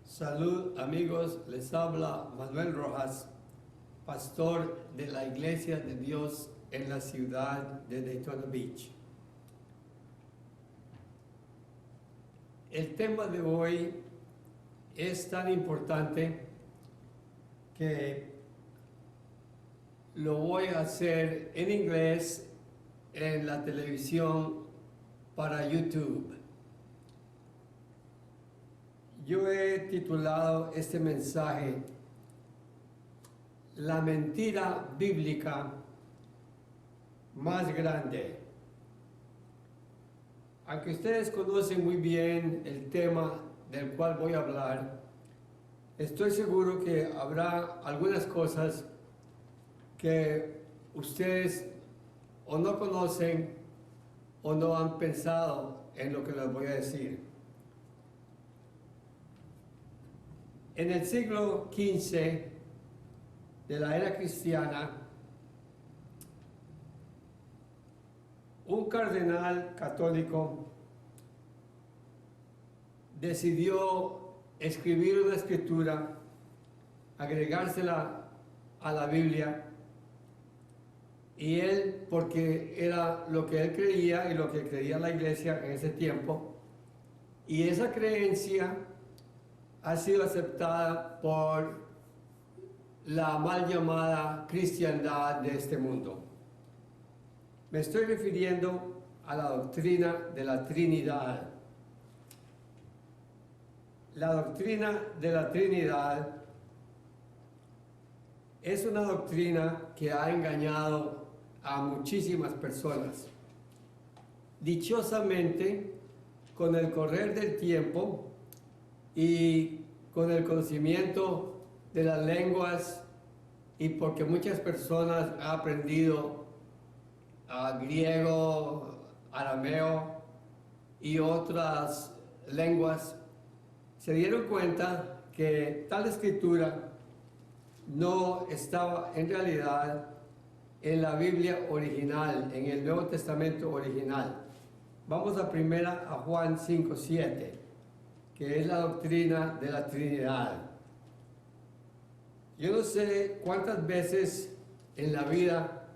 Salud amigos, les habla Manuel Rojas, pastor de la Iglesia de Dios en la ciudad de Daytona Beach. El tema de hoy es tan importante que lo voy a hacer en inglés en la televisión para YouTube. Yo he titulado este mensaje La mentira bíblica más grande. Aunque ustedes conocen muy bien el tema del cual voy a hablar, estoy seguro que habrá algunas cosas que ustedes o no conocen o no han pensado en lo que les voy a decir. En el siglo XV de la era cristiana, un cardenal católico decidió escribir una escritura, agregársela a la Biblia, y él, porque era lo que él creía y lo que creía la iglesia en ese tiempo, y esa creencia ha sido aceptada por la mal llamada cristiandad de este mundo. Me estoy refiriendo a la doctrina de la Trinidad. La doctrina de la Trinidad es una doctrina que ha engañado a muchísimas personas. Dichosamente, con el correr del tiempo y con el conocimiento de las lenguas, y porque muchas personas han aprendido griego, arameo y otras lenguas, se dieron cuenta que tal escritura no estaba en realidad en la Biblia original, en el Nuevo Testamento original. Vamos a Juan 5:7, que es la doctrina de la Trinidad. Yo no sé cuántas veces en la vida,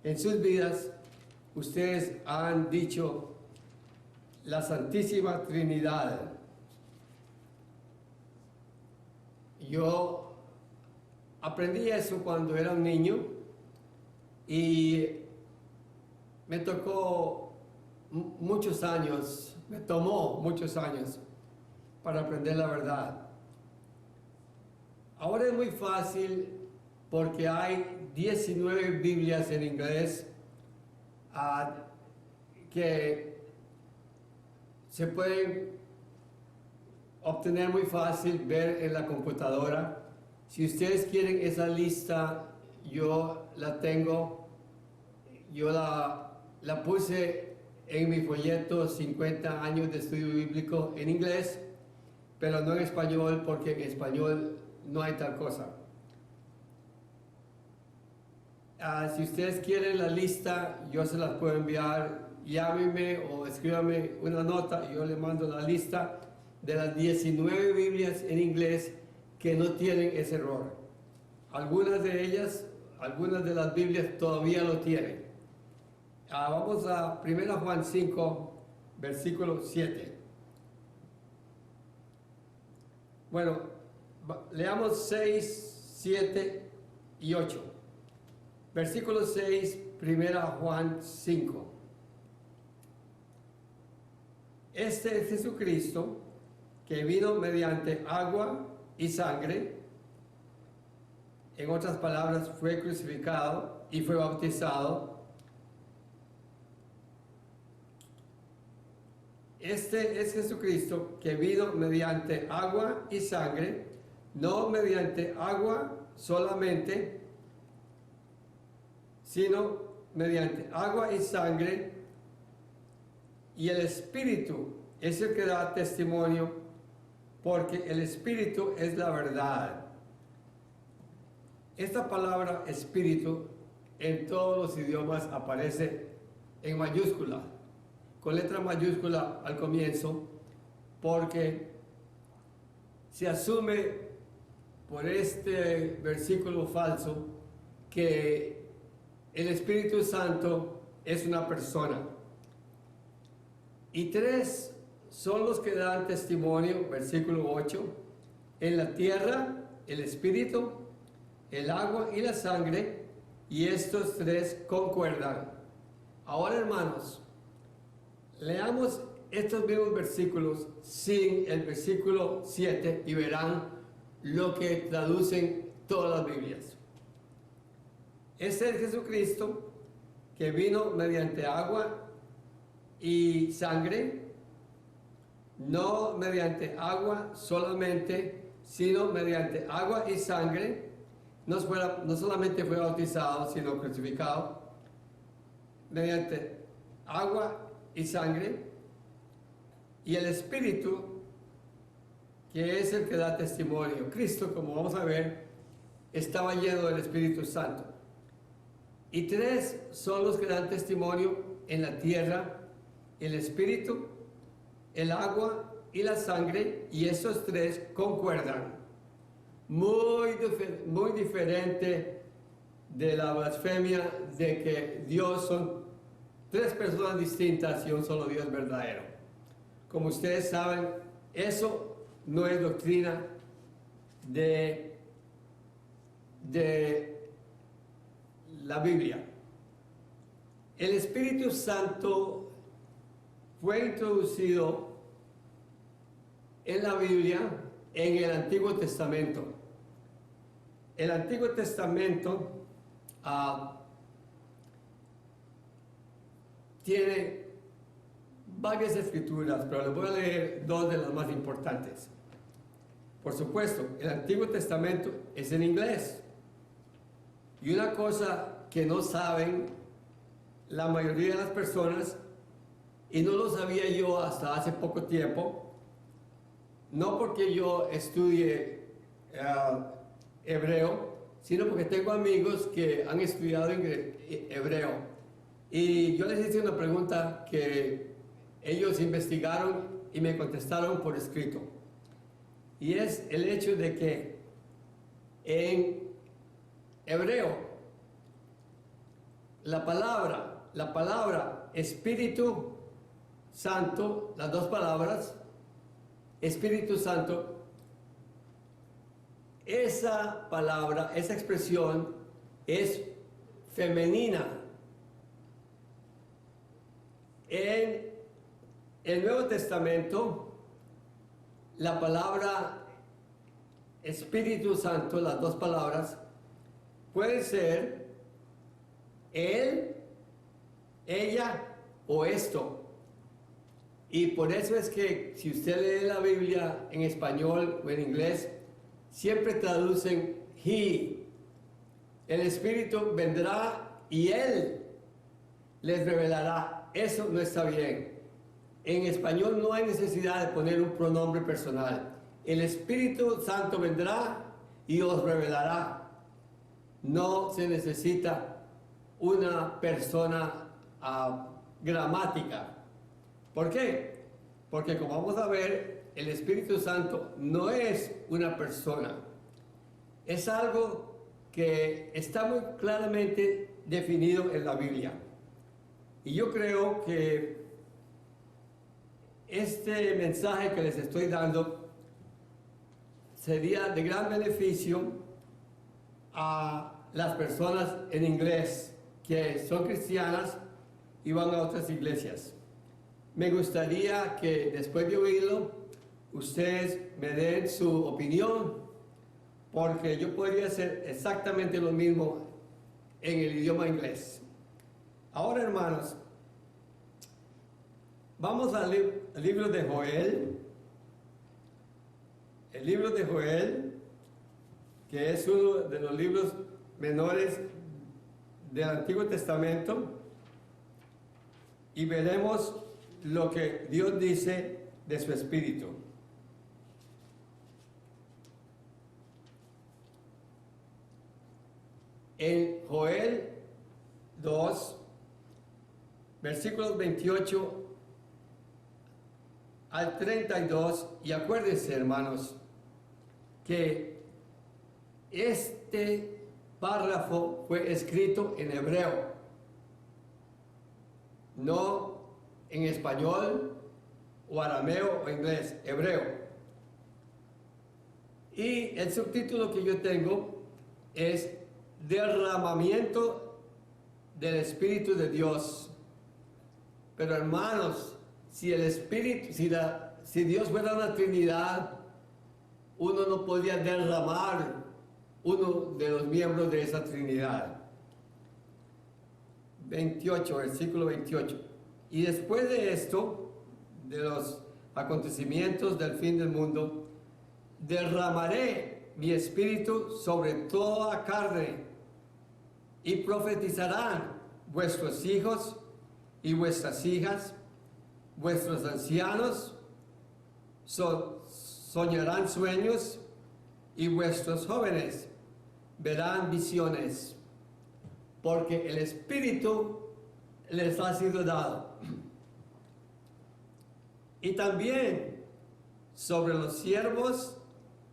en sus vidas, ustedes han dicho la Santísima Trinidad. Yo aprendí eso cuando era un niño y me tocó muchos años, me tomó muchos años para aprender la verdad. Ahora es muy fácil porque hay 19 Biblias en inglés que se pueden obtener muy fácil, ver en la computadora. Si ustedes quieren esa lista, yo la tengo. Yo la puse en mi folleto 50 años de estudio bíblico en inglés, pero no en español, porque en español no hay tal cosa. Si ustedes quieren la lista, yo se las puedo enviar. Llámenme o escríbame una nota y yo le mando la lista de las 19 Biblias en inglés que no tienen ese error. Algunas de ellas, algunas de las Biblias todavía lo tienen. Vamos a 1 Juan 5, versículo 7. Bueno, leamos 6, 7 y 8. Versículo 6, 1 Juan 5. Este es Jesucristo, que vino mediante agua y sangre. En otras palabras, fue crucificado y fue bautizado. Este es Jesucristo, que vino mediante agua y sangre, no mediante agua solamente, sino mediante agua y sangre, y el Espíritu es el que da testimonio, porque el Espíritu es la verdad. Esta palabra Espíritu en todos los idiomas aparece en mayúscula, con letra mayúscula al comienzo, porque se asume por este versículo falso que el Espíritu Santo es una persona. Y tres son los que dan testimonio, versículo 8, en la tierra, el Espíritu, el agua y la sangre, y estos tres concuerdan. Ahora, hermanos, leamos estos mismos versículos sin el versículo 7 y verán lo que traducen todas las Biblias. Este es Jesucristo que vino mediante agua y sangre, no mediante agua solamente, sino mediante agua y sangre. No solamente fue bautizado, sino crucificado, mediante agua y sangre, y el Espíritu, que es el que da testimonio. Cristo, como vamos a ver, estaba lleno del Espíritu Santo. Y tres son los que dan testimonio en la tierra: el Espíritu, el agua y la sangre, y esos tres concuerdan. Muy diferente de la blasfemia de que Dios son tres personas distintas y un solo Dios verdadero. Como ustedes saben, eso no es doctrina de la Biblia. El Espíritu Santo fue introducido en la Biblia en el Antiguo Testamento. El Antiguo Testamento tiene varias escrituras, pero les voy a leer dos de las más importantes. Por supuesto, el Antiguo Testamento es en inglés. Y una cosa que no saben la mayoría de las personas, y no lo sabía yo hasta hace poco tiempo, no porque yo estudie hebreo, sino porque tengo amigos que han estudiado hebreo. Y yo les hice una pregunta que ellos investigaron y me contestaron por escrito. Y es el hecho de que en hebreo la palabra Espíritu Santo, las dos palabras, Espíritu Santo, esa palabra, esa expresión es femenina. En el Nuevo Testamento, la palabra Espíritu Santo, las dos palabras, pueden ser él, ella o esto. Y por eso es que si usted lee la Biblia en español o en inglés, siempre traducen he. El Espíritu vendrá y él les revelará. Eso no está bien. En español no hay necesidad de poner un pronombre personal. El Espíritu Santo vendrá y os revelará. No se necesita una persona gramática. ¿Por qué? Porque como vamos a ver, el Espíritu Santo no es una persona. Es algo que está muy claramente definido en la Biblia. Y yo creo que este mensaje que les estoy dando sería de gran beneficio a las personas en inglés que son cristianas y van a otras iglesias. Me gustaría que después de oírlo, ustedes me den su opinión, porque yo podría hacer exactamente lo mismo en el idioma inglés. Ahora, hermanos, vamos al libro de Joel. El libro de Joel, que es uno de los libros menores del Antiguo Testamento, y veremos lo que Dios dice de su Espíritu. En Joel 2, versículos 28 al 32, y acuérdense, hermanos, que este párrafo fue escrito en hebreo, no en español o arameo o inglés, hebreo. Y el subtítulo que yo tengo es Derramamiento del Espíritu de Dios. Pero hermanos, si el Espíritu, si Dios fuera una Trinidad, uno no podía derramar uno de los miembros de esa Trinidad. 28, versículo 28. Y después de esto, de los acontecimientos del fin del mundo, derramaré mi espíritu sobre toda carne, y profetizarán vuestros hijos y vuestras hijas, vuestros ancianos soñarán sueños, y vuestros jóvenes verán visiones, porque el Espíritu les ha sido dado. Y también sobre los siervos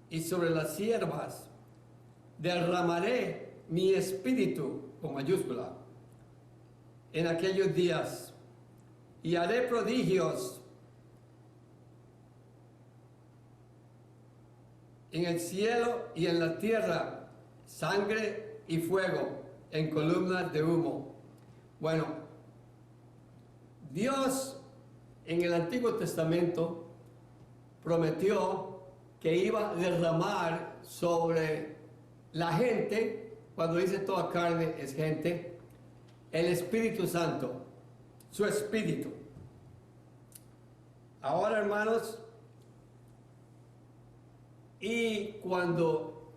y sobre las siervas derramaré mi espíritu, con mayúscula, en aquellos días, y haré prodigios en el cielo y en la tierra, sangre y fuego en columnas de humo. Bueno, Dios en el Antiguo Testamento prometió que iba a derramar sobre la gente, cuando dice toda carne es gente, el Espíritu Santo, su Espíritu. Ahora, hermanos, y cuando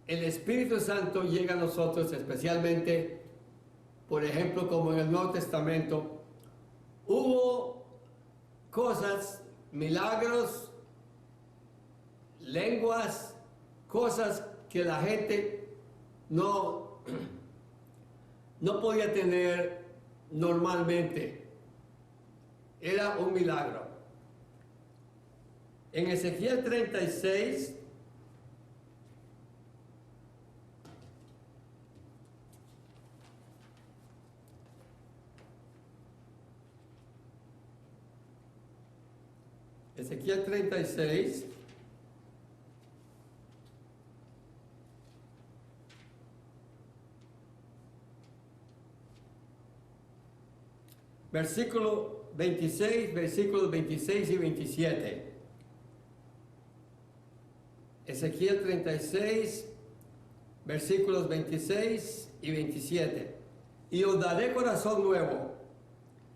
el Espíritu Santo llega a nosotros, especialmente, por ejemplo, como en el Nuevo Testamento, hubo cosas, milagros, lenguas, cosas que la gente no podía tener normalmente. Era un milagro. En Ezequiel 36, Ezequiel 36, versículo 26, versículos 26 y 27. Ezequiel 36, versículos 26 y 27. Y os daré corazón nuevo,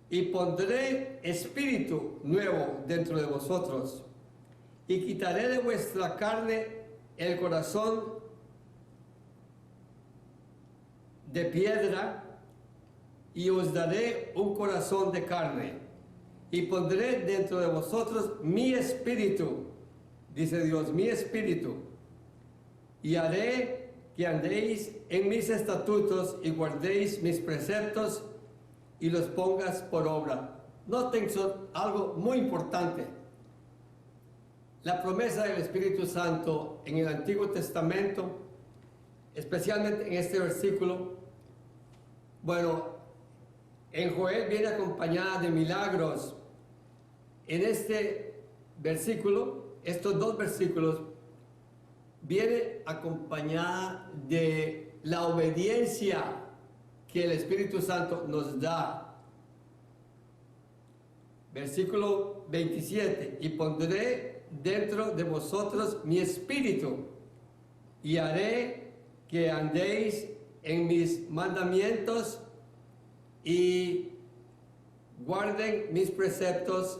y pondré espíritu nuevo dentro de vosotros, y quitaré de vuestra carne el corazón de piedra, y os daré un corazón de carne, y pondré dentro de vosotros mi espíritu, dice Dios, mi espíritu, y haré que andéis en mis estatutos y guardéis mis preceptos y los pongas por obra. Noten algo muy importante. La promesa del Espíritu Santo en el Antiguo Testamento, especialmente en este versículo, bueno, en Joel viene acompañada de milagros. En este versículo, estos dos versículos, viene acompañada de la obediencia que el Espíritu Santo nos da. Versículo 27, y pondré dentro de vosotros mi espíritu, y haré que andéis en mis mandamientos y guarden mis preceptos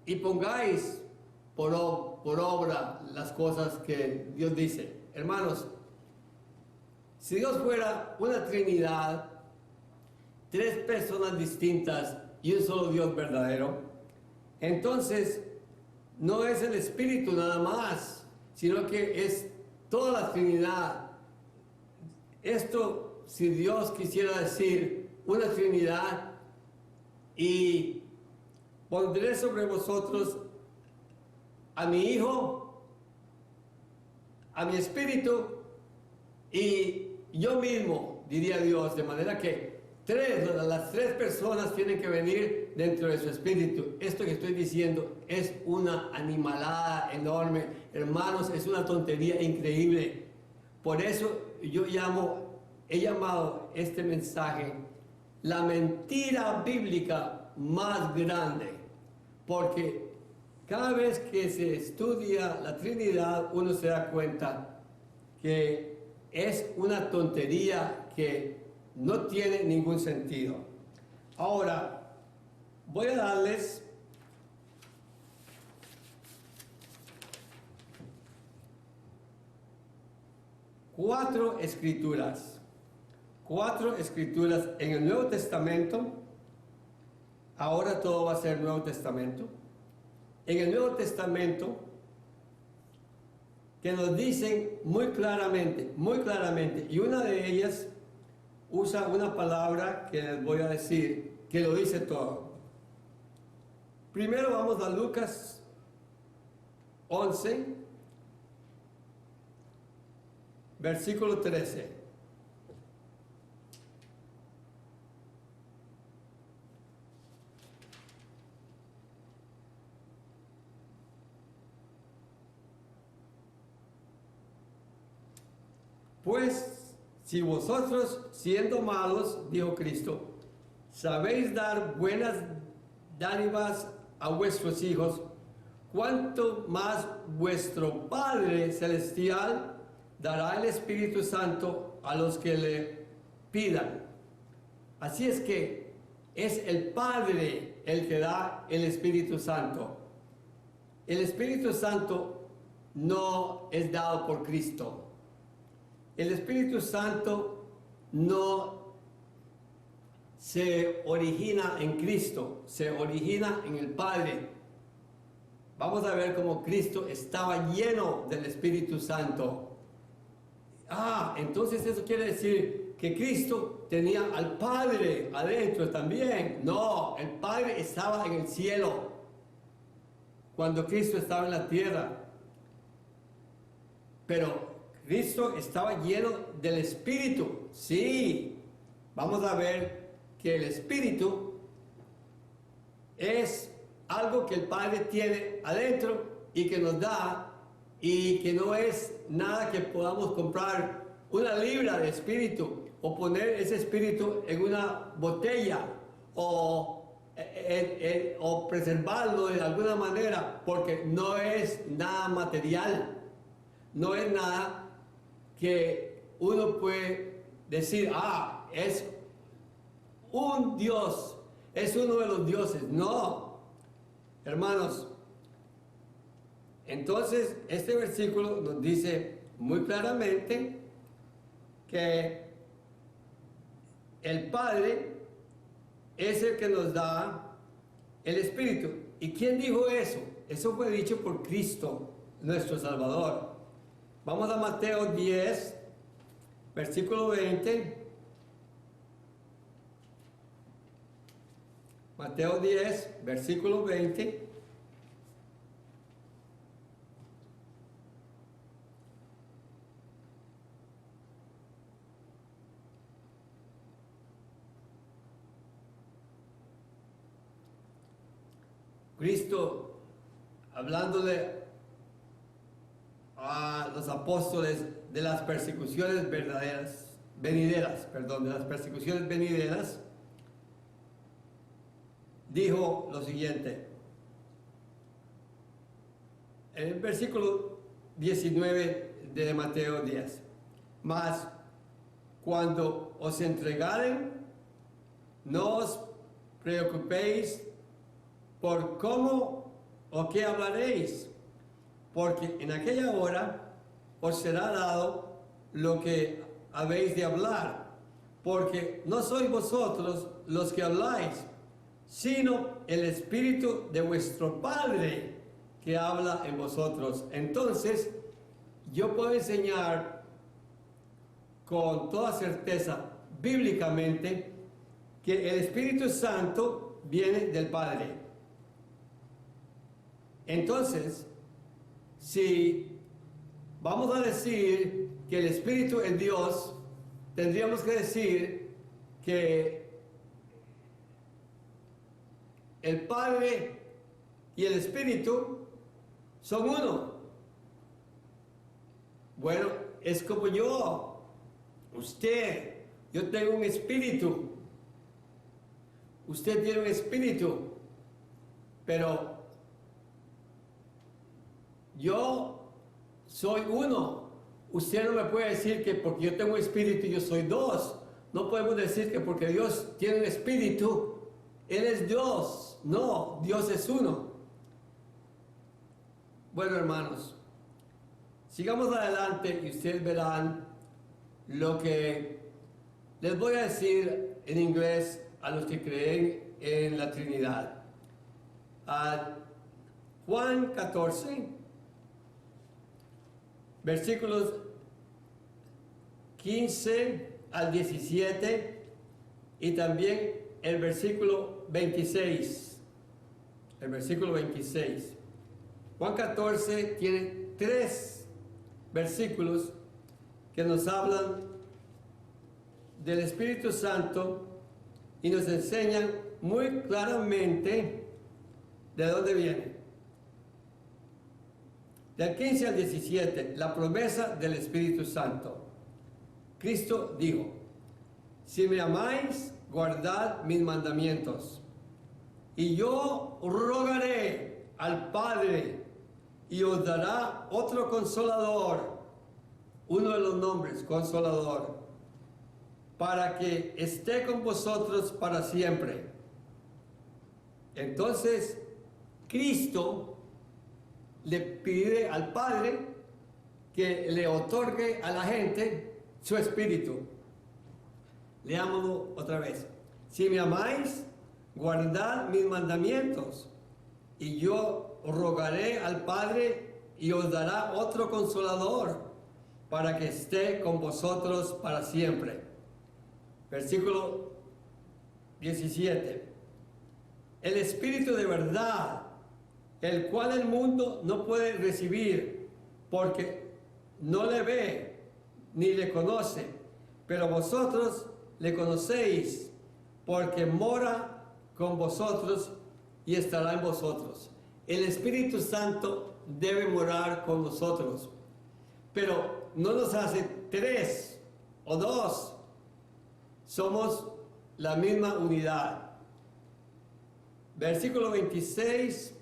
y pongáis por obra las cosas que Dios dice. Hermanos, si Dios fuera una Trinidad, tres personas distintas y un solo Dios verdadero, entonces no es el Espíritu nada más, sino que es toda la Trinidad. Esto, si Dios quisiera decir una Trinidad, y pondré sobre vosotros a mi Hijo a mi espíritu y yo mismo, diría Dios, de manera que las tres personas tienen que venir dentro de su espíritu. Esto que estoy diciendo es una animalada enorme, hermanos, es una tontería increíble. Por eso he llamado este mensaje la mentira bíblica más grande, porque cada vez que se estudia la Trinidad uno se da cuenta que es una tontería que no tiene ningún sentido. Ahora, voy a darles cuatro escrituras en el Nuevo Testamento. Ahora todo va a ser Nuevo Testamento. En el Nuevo Testamento, que nos dicen muy claramente, y una de ellas usa una palabra que les voy a decir, que lo dice todo. Primero vamos a Lucas 11, versículo 13. Pues si vosotros, siendo malos, dijo Cristo, sabéis dar buenas dádivas a vuestros hijos, cuánto más vuestro Padre Celestial dará el Espíritu Santo a los que le pidan. Así es que es el Padre el que da el Espíritu Santo. El Espíritu Santo no es dado por Cristo. El Espíritu Santo no se origina en Cristo, se origina en el Padre. Vamos a ver cómo Cristo estaba lleno del Espíritu Santo. Entonces eso quiere decir que Cristo tenía al Padre adentro también. No, el Padre estaba en el cielo cuando Cristo estaba en la tierra. Pero Cristo estaba lleno del Espíritu. Sí, vamos a ver que el Espíritu es algo que el Padre tiene adentro y que nos da, y que no es nada que podamos comprar una libra de Espíritu o poner ese Espíritu en una botella o preservarlo de alguna manera, porque no es nada material, no es nada que uno puede decir, es un Dios, es uno de los dioses. No, hermanos. Entonces, este versículo nos dice muy claramente que el Padre es el que nos da el Espíritu. ¿Y quién dijo eso? Eso fue dicho por Cristo, nuestro Salvador. Vamos a Mateo 10, versículo 20. Mateo 10, versículo 20. Cristo, hablándole a los apóstoles de las persecuciones venideras, dijo lo siguiente, en el versículo 19 de Mateo 10, mas cuando os entregaren, no os preocupéis por cómo o qué hablaréis, porque en aquella hora os será dado lo que habéis de hablar, porque no sois vosotros los que habláis, sino el Espíritu de vuestro Padre que habla en vosotros. Entonces, yo puedo enseñar con toda certeza, bíblicamente, que el Espíritu Santo viene del Padre. Entonces, si vamos a decir que el Espíritu es Dios, tendríamos que decir que el Padre y el Espíritu son uno. Bueno, es como yo tengo un espíritu, usted tiene un espíritu, pero yo soy uno. Usted no me puede decir que porque yo tengo un espíritu yo soy dos. No podemos decir que porque Dios tiene un espíritu, Él es Dios. No, Dios es uno. Bueno, hermanos, sigamos adelante y ustedes verán lo que les voy a decir en inglés a los que creen en la Trinidad. Juan 14, versículos 15 al 17 y también el versículo 26. El versículo 26. Juan 14 tiene 3 versículos que nos hablan del Espíritu Santo y nos enseñan muy claramente de dónde viene. Del 15 al 17, la promesa del Espíritu Santo. Cristo dijo: si me amáis, guardad mis mandamientos, y yo rogaré al Padre, y os dará otro consolador, uno de los nombres, consolador, para que esté con vosotros para siempre. Entonces, Cristo le pide al Padre que le otorgue a la gente su espíritu. Leámoslo otra vez. Si me amáis, guardad mis mandamientos, y yo rogaré al Padre y os dará otro consolador para que esté con vosotros para siempre. Versículo 17. El Espíritu de verdad, el cual el mundo no puede recibir, porque no le ve ni le conoce, pero vosotros le conocéis, porque mora con vosotros y estará en vosotros. El Espíritu Santo debe morar con nosotros, pero no nos hace 3 o 2, somos la misma unidad. Versículo 26,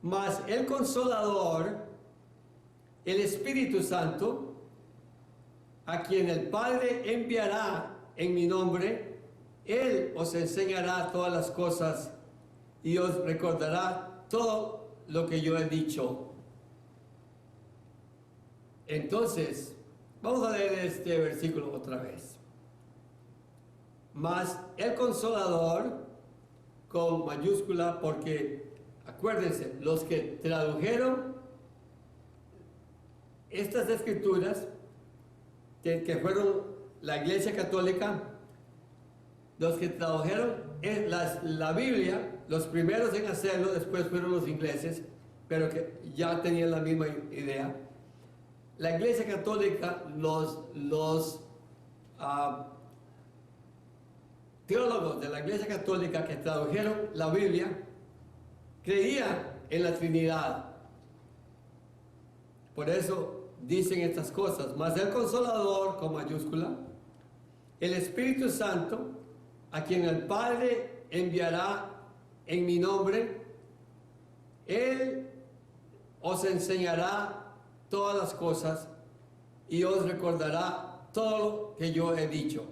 mas el Consolador, el Espíritu Santo, a quien el Padre enviará en mi nombre, Él os enseñará todas las cosas y os recordará todo lo que yo he dicho. Entonces, vamos a leer este versículo otra vez. Mas el Consolador, con mayúscula, porque acuérdense, los que tradujeron estas escrituras, que fueron la Iglesia Católica, los que tradujeron la Biblia, los primeros en hacerlo, después fueron los ingleses, pero que ya tenían la misma idea. La Iglesia Católica, los teólogos de la Iglesia Católica que tradujeron la Biblia, creían en la Trinidad. Por eso dicen estas cosas. Mas el Consolador, con mayúscula, el Espíritu Santo, a quien el Padre enviará en mi nombre, Él os enseñará todas las cosas y os recordará todo lo que yo he dicho.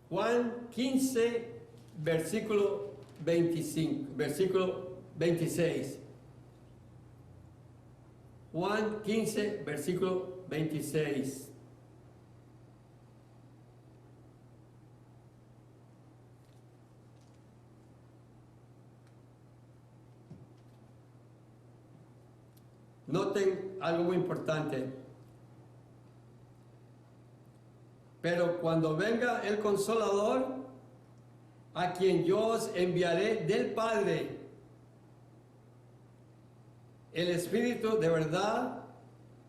Juan 15, versículo 25, versículo 26. Juan 15, versículo 26. Noten algo muy importante. Pero cuando venga el Consolador, a quien yo os enviaré del Padre, el Espíritu de verdad,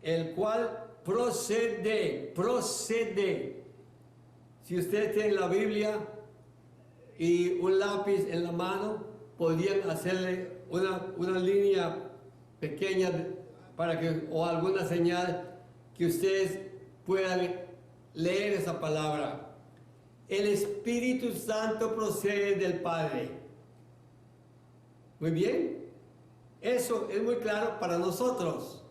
el cual procede. Si ustedes tienen la Biblia y un lápiz en la mano, podrían hacerle una línea pequeña para que, o alguna señal que ustedes puedan leer esa palabra. El Espíritu Santo procede del Padre. Muy bien. Eso es muy claro para nosotros.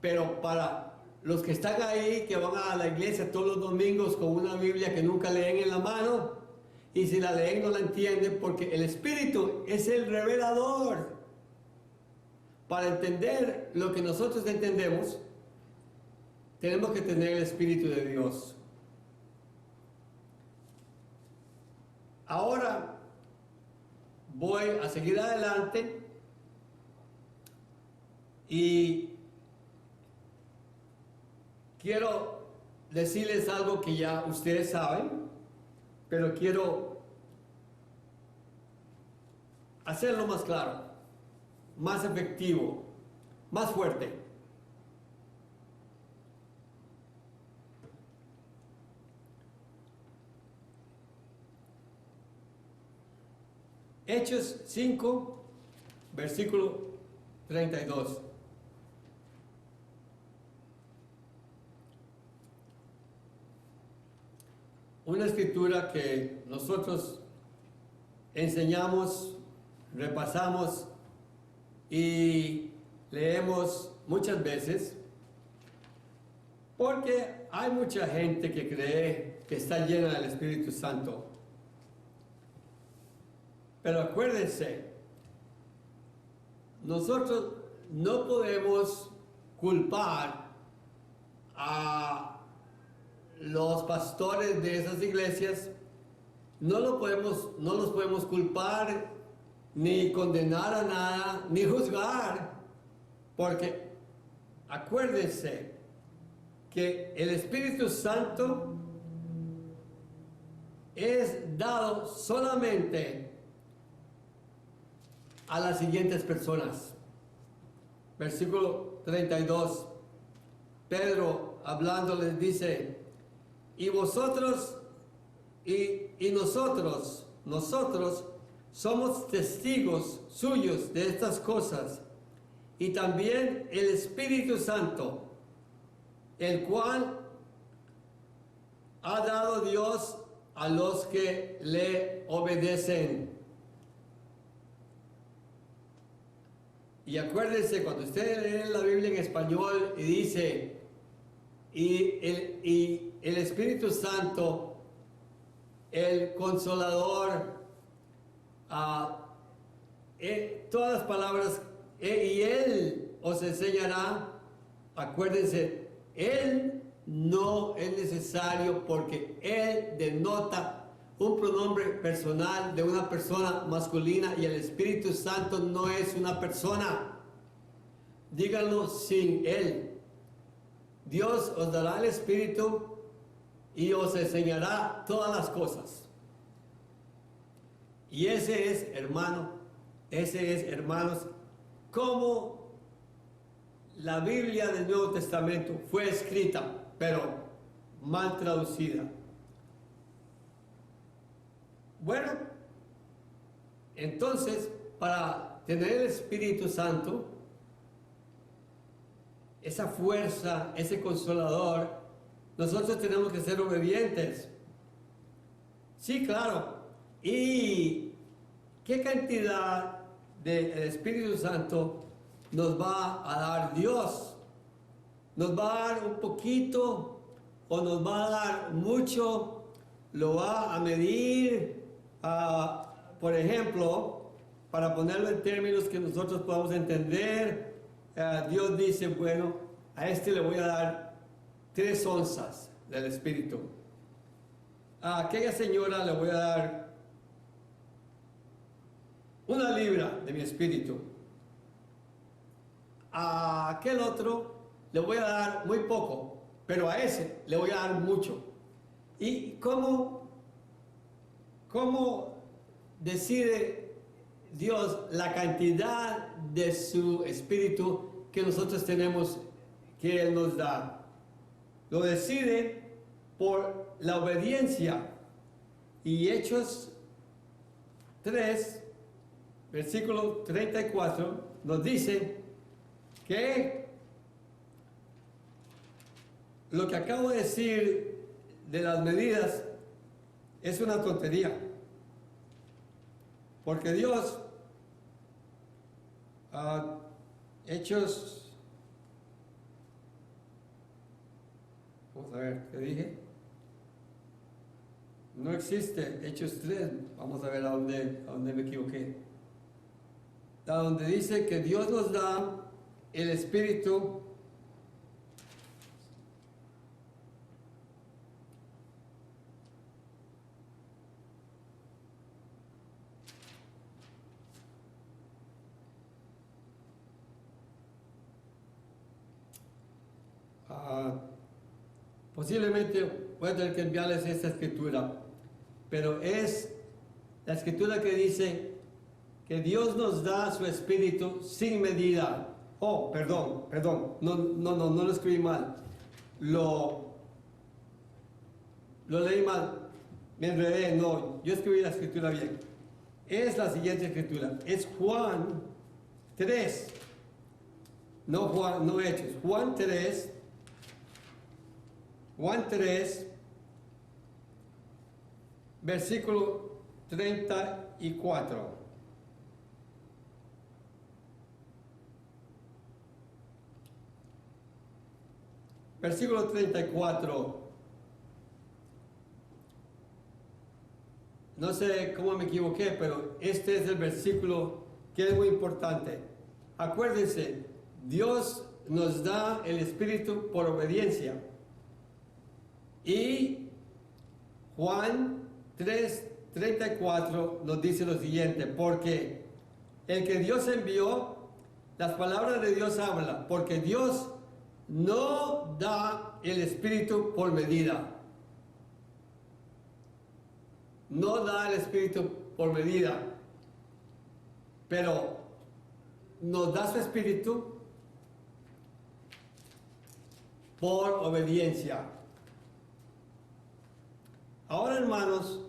Pero para los que están ahí, que van a la iglesia todos los domingos con una Biblia que nunca leen en la mano, y si la leen no la entienden, porque el Espíritu es el revelador. Para entender lo que nosotros entendemos, tenemos que tener el Espíritu de Dios. Ahora voy a seguir adelante y quiero decirles algo que ya ustedes saben, pero quiero hacerlo más claro, más efectivo, más fuerte. Hechos 5, versículo 32. Una escritura que nosotros enseñamos, repasamos y leemos muchas veces, porque hay mucha gente que cree que está llena del Espíritu Santo. Pero acuérdense, nosotros no podemos culpar a los pastores de esas iglesias, no los podemos culpar, ni condenar a nada, ni juzgar, porque acuérdense que el Espíritu Santo es dado solamente a las siguientes personas. Versículo 32, Pedro hablando les dice: y vosotros y nosotros somos testigos suyos de estas cosas, y también el Espíritu Santo, el cual ha dado Dios a los que le obedecen. Y acuérdense, cuando ustedes leen la Biblia en español y dice, y el Espíritu Santo, el Consolador, todas las palabras, y Él os enseñará, acuérdense, Él no es necesario, porque Él denota un pronombre personal de una persona masculina, y el Espíritu Santo no es una persona. Díganlo sin Él. Dios os dará el Espíritu y os enseñará todas las cosas. Y ese es, hermanos, como la Biblia del Nuevo Testamento fue escrita, pero mal traducida. Bueno, entonces, para tener el Espíritu Santo, esa fuerza, ese consolador, nosotros tenemos que ser obedientes. Sí, claro. ¿Y qué cantidad del Espíritu Santo nos va a dar Dios? ¿Nos va a dar un poquito o nos va a dar mucho? ¿Lo va a medir? Por ejemplo, para ponerlo en términos que nosotros podamos entender, Dios dice, bueno, a este le voy a dar 3 onzas del Espíritu. A aquella señora le voy a dar 1 libra de mi Espíritu. A aquel otro le voy a dar muy poco, pero a ese le voy a dar mucho. ¿Y cómo decide Dios la cantidad de su espíritu que nosotros tenemos, que Él nos da. Lo decide por la obediencia. Y Hechos 3, versículo 34, nos dice que lo que acabo de decir de las medidas es una tontería. Porque Dios, Hechos, vamos a ver, ¿qué dije? No existe Hechos 3, vamos a ver a dónde me equivoqué. A donde dice que Dios nos da el Espíritu posiblemente voy a tener que enviarles esta escritura, pero es la escritura que dice que Dios nos da su espíritu sin medida. Oh, perdón, no lo escribí mal, lo leí mal, me enredé, no, yo escribí la escritura bien. Es la siguiente escritura, es Juan 3, no Hechos, Juan 3, versículo 34. Versículo 34. No sé cómo me equivoqué, pero este es el versículo que es muy importante. Acuérdense, Dios nos da el Espíritu por obediencia. Y Juan 3:34 nos dice lo siguiente: porque el que Dios envió, las palabras de Dios habla, porque Dios no da el Espíritu por medida. No da el Espíritu por medida, pero nos da su Espíritu por obediencia. Ahora, hermanos,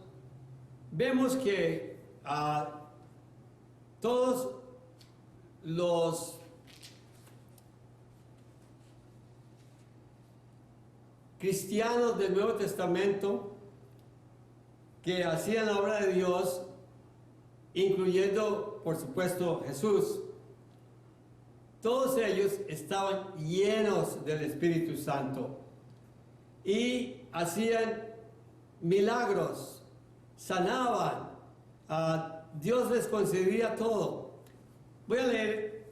vemos que todos los cristianos del Nuevo Testamento que hacían la obra de Dios, incluyendo, por supuesto, Jesús, todos ellos estaban llenos del Espíritu Santo y hacían milagros, sanaban, Dios les concedía todo. Voy a leer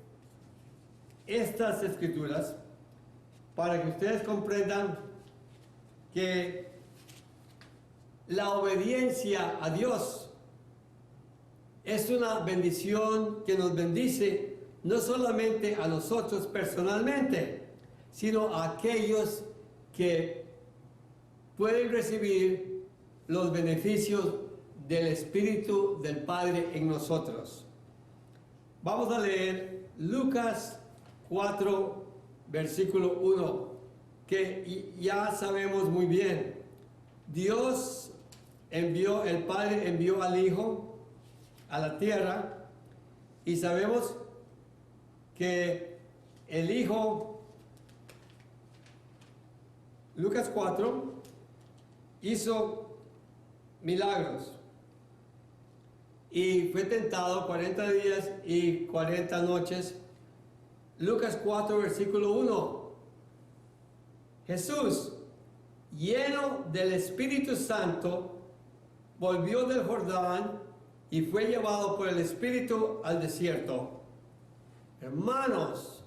estas escrituras para que ustedes comprendan que la obediencia a Dios es una bendición que nos bendice no solamente a nosotros personalmente, sino a aquellos que pueden recibir los beneficios del Espíritu del Padre en nosotros. Vamos a leer Lucas 4, versículo 1, que ya sabemos muy bien. Dios envió, el Padre envió al Hijo a la tierra, y sabemos que el Hijo, Lucas 4, hizo milagros y fue tentado 40 días y 40 noches. Lucas 4, versículo 1. Jesús, lleno del Espíritu Santo, volvió del Jordán y fue llevado por el Espíritu al desierto. Hermanos,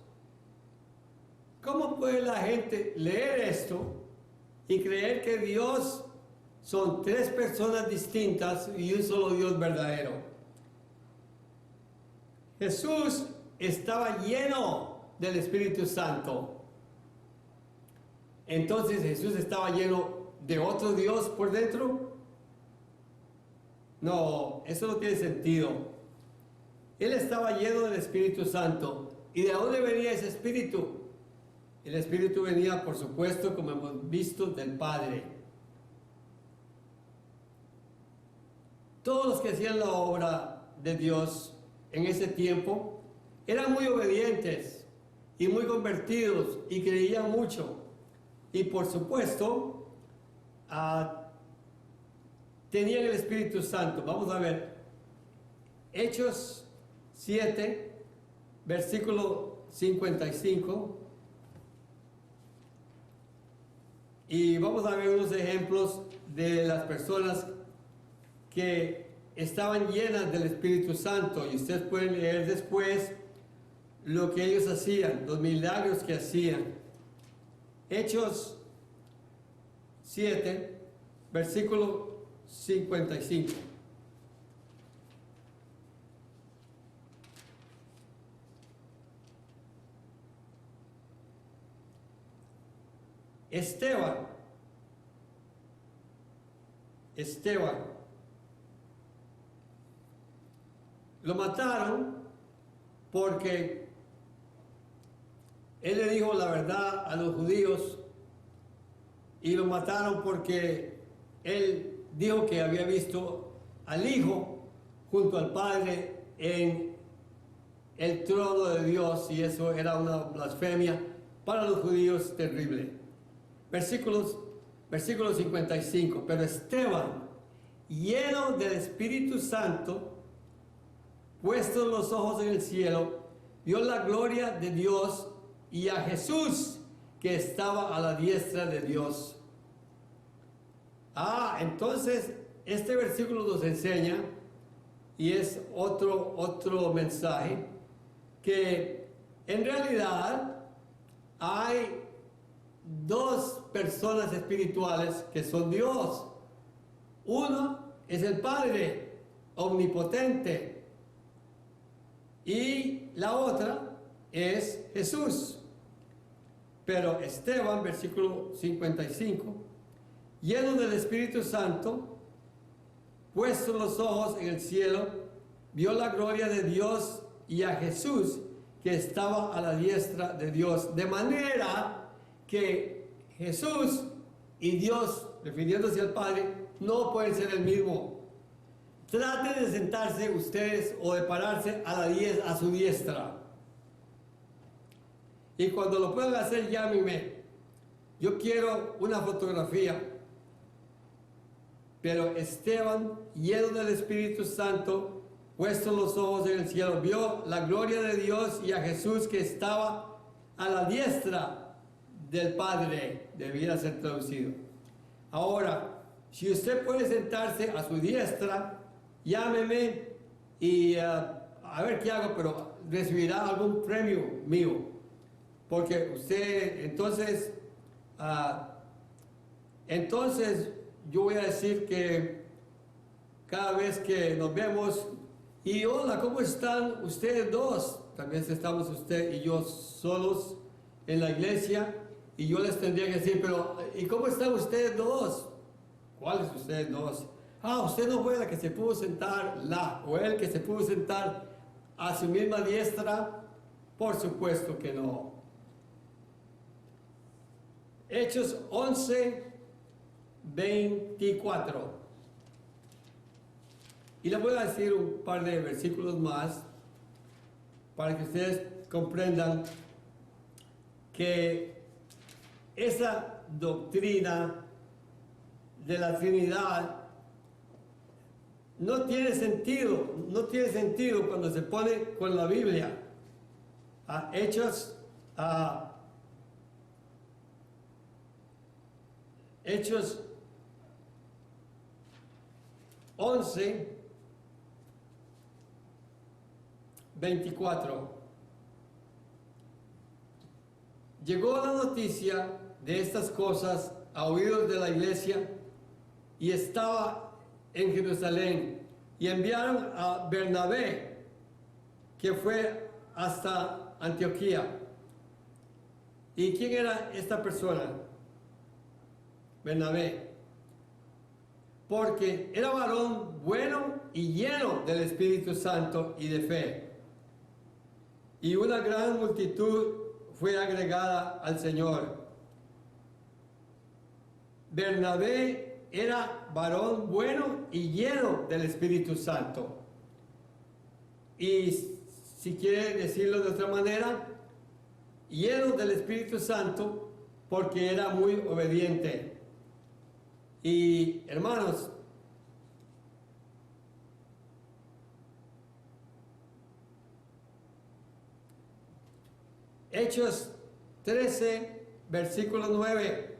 ¿cómo puede la gente leer esto y creer que Dios son tres personas distintas y un solo Dios verdadero? Jesús estaba lleno del Espíritu Santo. Entonces, ¿Jesús estaba lleno de otro Dios por dentro? No, eso no tiene sentido. él estaba lleno del Espíritu Santo. ¿Y de dónde venía ese Espíritu? El Espíritu venía, por supuesto, como hemos visto, del Padre. Todos los que hacían la obra de Dios en ese tiempo eran muy obedientes y muy convertidos y creían mucho. Y por supuesto, tenían el Espíritu Santo. Vamos a ver, Hechos 7, versículo 55. Y vamos a ver unos ejemplos de las personas que estaban llenas del Espíritu Santo. Y ustedes pueden leer después lo que ellos hacían, los milagros que hacían. Hechos 7, versículo 55. Esteban, lo mataron porque él le dijo la verdad a los judíos, y lo mataron porque él dijo que había visto al Hijo junto al Padre en el trono de Dios, y eso era una blasfemia para los judíos terrible. Versículo 55. Pero Esteban, lleno del Espíritu Santo, puestos los ojos en el cielo, vio la gloria de Dios y a Jesús que estaba a la diestra de Dios. Entonces este versículo nos enseña, y es otro mensaje, que en realidad hay dos personas espirituales que son Dios. Uno es el Padre omnipotente y la otra es Jesús. Pero Esteban, versículo 55, lleno del Espíritu Santo, puestos los ojos en el cielo, vio la gloria de Dios y a Jesús que estaba a la diestra de Dios. De manera que Jesús y Dios, refiriéndose al Padre, no pueden ser el mismo. Traten de sentarse ustedes o de pararse a su diestra. Y cuando lo puedan hacer, llámenme. Yo quiero una fotografía. Pero Esteban, lleno del Espíritu Santo, puestos los ojos en el cielo, vio la gloria de Dios y a Jesús que estaba a la diestra del Padre. Debiera ser traducido. Ahora, si usted puede sentarse a su diestra, llámeme y a ver qué hago, pero recibirá algún premio mío. Porque usted, entonces yo voy a decir que cada vez que nos vemos, y hola, ¿cómo están ustedes dos? También estamos usted y yo solos en la iglesia, y yo les tendría que decir, pero ¿y cómo están ustedes dos? ¿Cuáles ustedes dos? Usted no fue la que se pudo sentar, o él que se pudo sentar a su misma diestra. Por supuesto que no. Hechos 11, 24. Y le voy a decir un par de versículos más para que ustedes comprendan que esa doctrina de la Trinidad no tiene sentido cuando se pone con la Biblia. Hechos 11, 24. Llegó la noticia de estas cosas a oídos de la iglesia y estaba en Jerusalén, y enviaron a Bernabé, que fue hasta Antioquía. ¿Y quién era esta persona? Bernabé. Porque era varón bueno y lleno del Espíritu Santo y de fe, y una gran multitud fue agregada al Señor. Bernabé era varón bueno y lleno del Espíritu Santo. Y si quiere decirlo de otra manera, lleno del Espíritu Santo porque era muy obediente. Y hermanos, Hechos 13, versículo 9.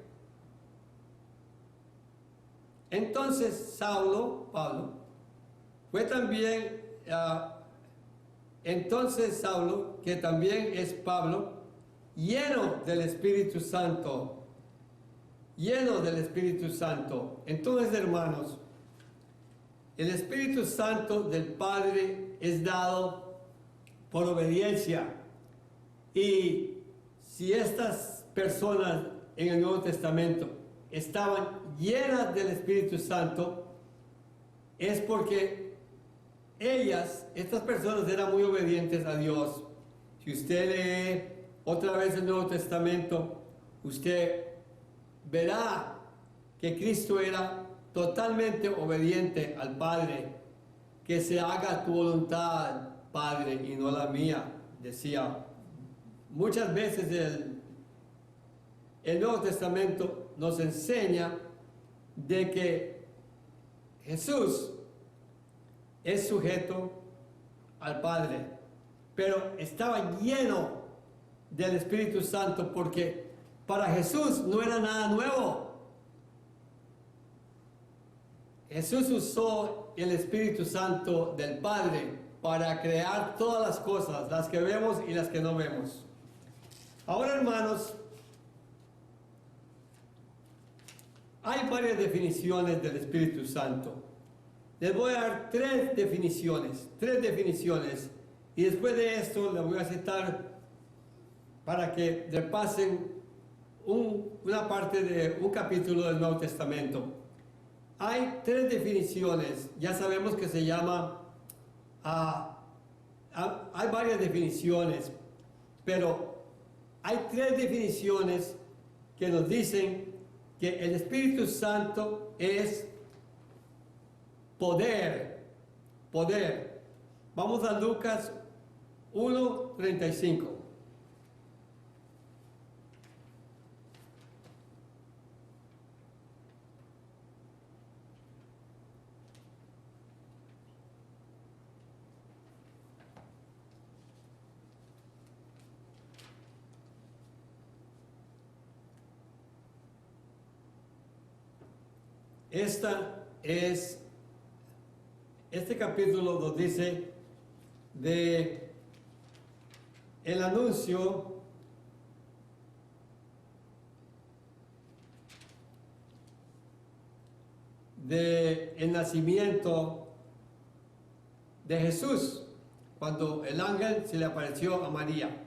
Entonces Pablo, fue también, que también es Pablo, lleno del Espíritu Santo, lleno del Espíritu Santo. Entonces, hermanos, el Espíritu Santo del Padre es dado por obediencia. Y si estas personas en el Nuevo Testamento estaban llenas del Espíritu Santo, es porque estas personas eran muy obedientes a Dios. Si usted lee otra vez el Nuevo Testamento, usted verá que Cristo era totalmente obediente al Padre. Que se haga tu voluntad, Padre, y no la mía, decía. Muchas veces el Nuevo Testamento nos enseña de que Jesús es sujeto al Padre, pero estaba lleno del Espíritu Santo porque para Jesús no era nada nuevo. Jesús usó el Espíritu Santo del Padre para crear todas las cosas, las que vemos y las que no vemos. Ahora, hermanos, hay varias definiciones del Espíritu Santo. Les voy a dar tres definiciones, y después de esto les voy a citar para que repasen una parte de un capítulo del Nuevo Testamento. Hay tres definiciones, ya sabemos que se llama, hay varias definiciones, pero hay tres definiciones que nos dicen que el Espíritu Santo es poder. Vamos a Lucas 1:35. Este capítulo nos dice de el anuncio del nacimiento de Jesús, cuando el ángel se le apareció a María.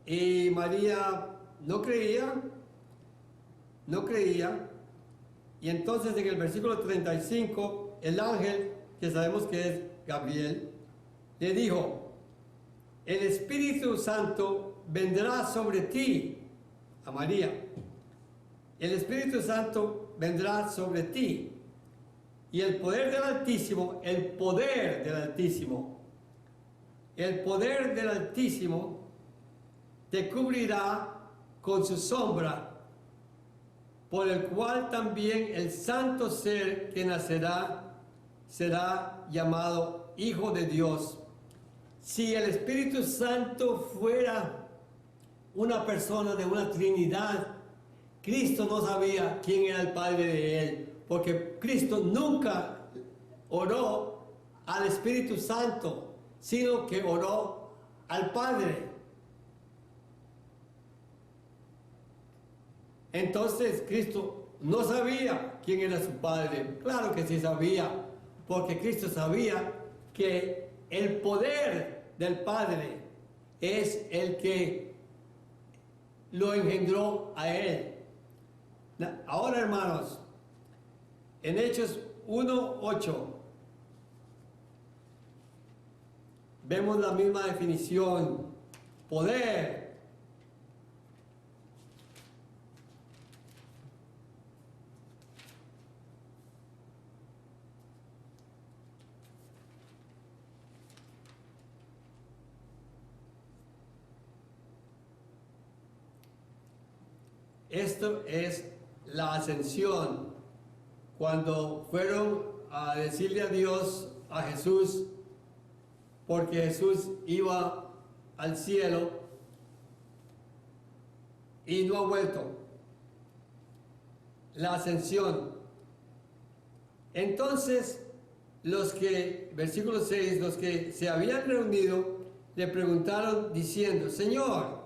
Y María no creía, y entonces en el versículo 35, el ángel, que sabemos que es Gabriel, le dijo: el Espíritu Santo vendrá sobre ti, a María. El Espíritu Santo vendrá sobre ti, y el poder del Altísimo te cubrirá con su sombra, por el cual también el santo ser que nacerá será llamado Hijo de Dios. Si el Espíritu Santo fuera una persona de una Trinidad, Cristo no sabía quién era el Padre de él, porque Cristo nunca oró al Espíritu Santo, sino que oró al Padre. Entonces Cristo no sabía quién era su Padre. Claro que sí sabía, porque Cristo sabía que el poder del Padre es el que lo engendró a él. Ahora, hermanos, en Hechos 1:8, vemos la misma definición, poder. Esto es la ascensión. Cuando fueron a decirle a Dios, a Jesús, porque Jesús iba al cielo y no ha vuelto. La ascensión. Entonces, versículo 6, los que se habían reunido, le preguntaron diciendo, Señor,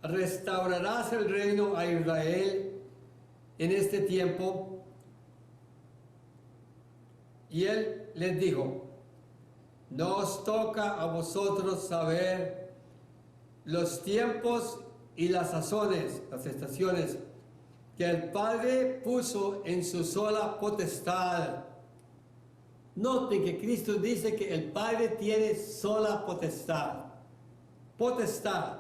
¿restaurarás el reino a Israel en este tiempo? Y él les dijo, no os toca a vosotros saber los tiempos y las sazones, las estaciones, que el Padre puso en su sola potestad. Noten que Cristo dice que el Padre tiene sola potestad. Potestad.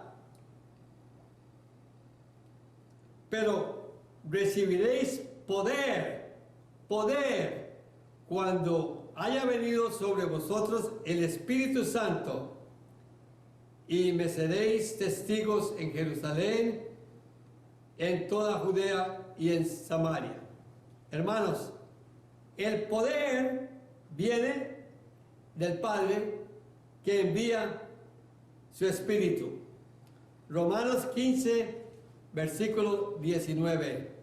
Pero recibiréis poder, cuando haya venido sobre vosotros el Espíritu Santo, y me seréis testigos en Jerusalén, en toda Judea y en Samaria. Hermanos, el poder viene del Padre que envía su Espíritu. Romanos 15, versículo 19.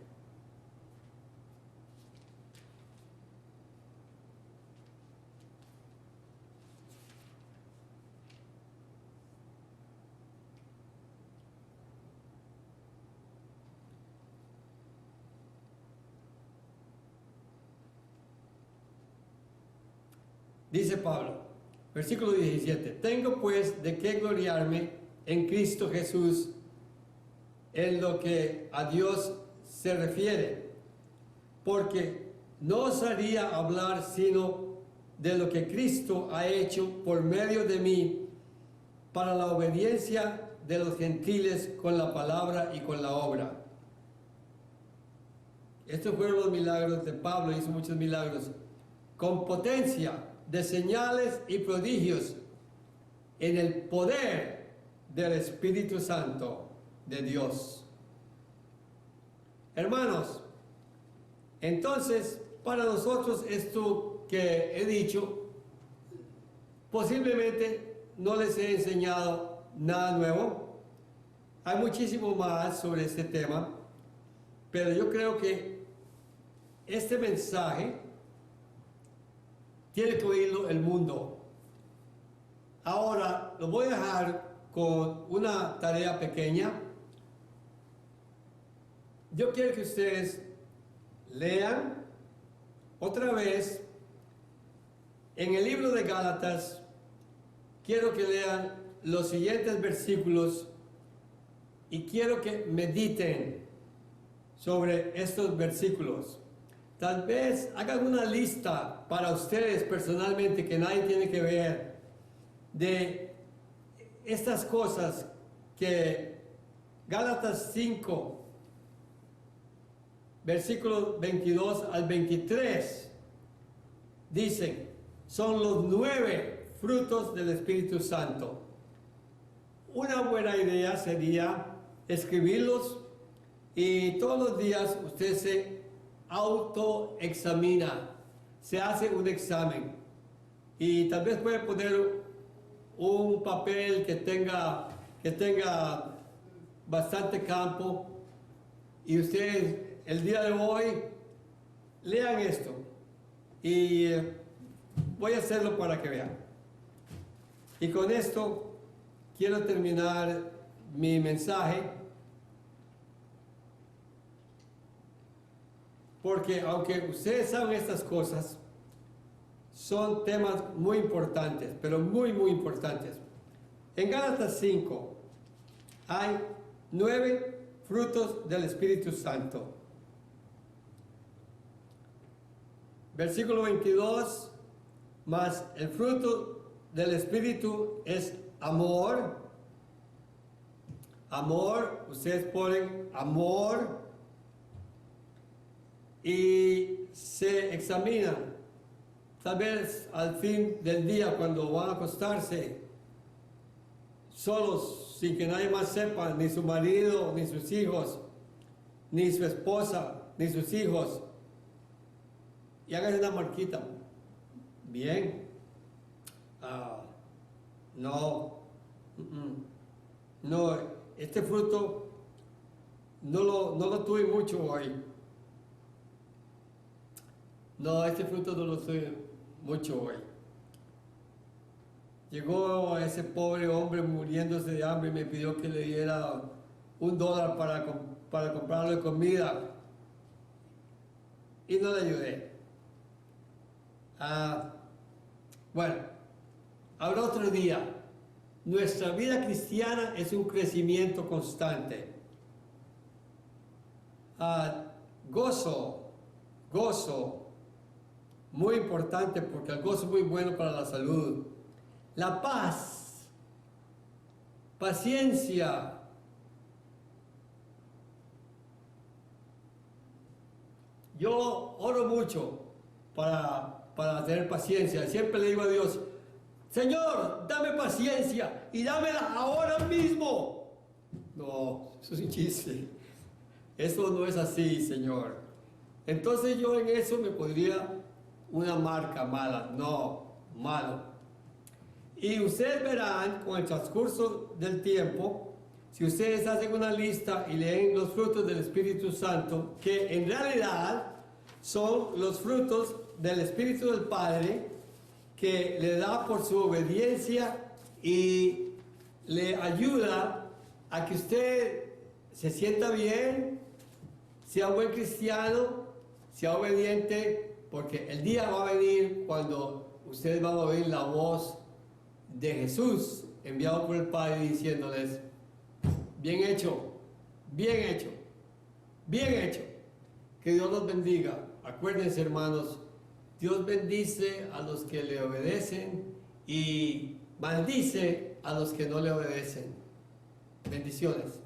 Dice Pablo, versículo 17, tengo pues de qué gloriarme en Cristo Jesús en lo que a Dios se refiere, porque no osaría hablar sino de lo que Cristo ha hecho por medio de mí para la obediencia de los gentiles con la palabra y con la obra. Estos fueron los milagros de Pablo, hizo muchos milagros, con potencia de señales y prodigios en el poder del Espíritu Santo de Dios. Hermanos, entonces para nosotros esto que he dicho, posiblemente no les he enseñado nada nuevo. Hay muchísimo más sobre este tema, pero yo creo que este mensaje tiene que oírlo el mundo. Ahora lo voy a dejar con una tarea pequeña. Yo quiero que ustedes lean otra vez en el libro de Gálatas. Quiero que lean los siguientes versículos y quiero que mediten sobre estos versículos. Tal vez hagan una lista para ustedes personalmente que nadie tiene que ver de estas cosas que Gálatas 5, versículos 22 al 23 dicen, son los 9 frutos del Espíritu Santo. Una buena idea sería escribirlos y todos los días usted se autoexamina, se hace un examen y tal vez puede poner un papel que tenga bastante campo y ustedes el día de hoy lean esto y voy a hacerlo para que vean. Y con esto quiero terminar mi mensaje, porque aunque ustedes saben estas cosas, son temas muy importantes, pero muy importantes. En Gálatas 5 hay 9 frutos del Espíritu Santo. Versículo 22, mas el fruto del Espíritu es amor. Amor, ustedes ponen amor y se examinan. Tal vez al fin del día, cuando van a acostarse, solos, sin que nadie más sepa, ni su marido, ni sus hijos, ni su esposa, ni sus hijos, y háganse una marquita. Bien. No. No, este fruto no lo tuve mucho hoy. No, este fruto no lo tuve mucho hoy. Llegó ese pobre hombre muriéndose de hambre y me pidió que le diera $1 para comprarle comida. Y no le ayudé. Bueno, habrá otro día. Nuestra vida cristiana es un crecimiento constante. Gozo, muy importante porque el gozo es muy bueno para la salud. La paz, paciencia. Yo oro mucho para tener paciencia. Siempre le digo a Dios, Señor, dame paciencia y dámela ahora mismo. No, eso es un chiste. Eso no es así, Señor. Entonces yo en eso me pondría una marca mala. No, malo. Y ustedes verán con el transcurso del tiempo, si ustedes hacen una lista y leen los frutos del Espíritu Santo, que en realidad son los frutos del Espíritu del Padre, que le da por su obediencia y le ayuda a que usted se sienta bien, sea un buen cristiano, sea obediente, porque el día va a venir cuando ustedes van a oír la voz de Jesús enviado por el Padre diciéndoles, bien hecho, bien hecho, bien hecho. Que Dios los bendiga. Acuérdense, hermanos, Dios bendice a los que le obedecen y maldice a los que no le obedecen. Bendiciones.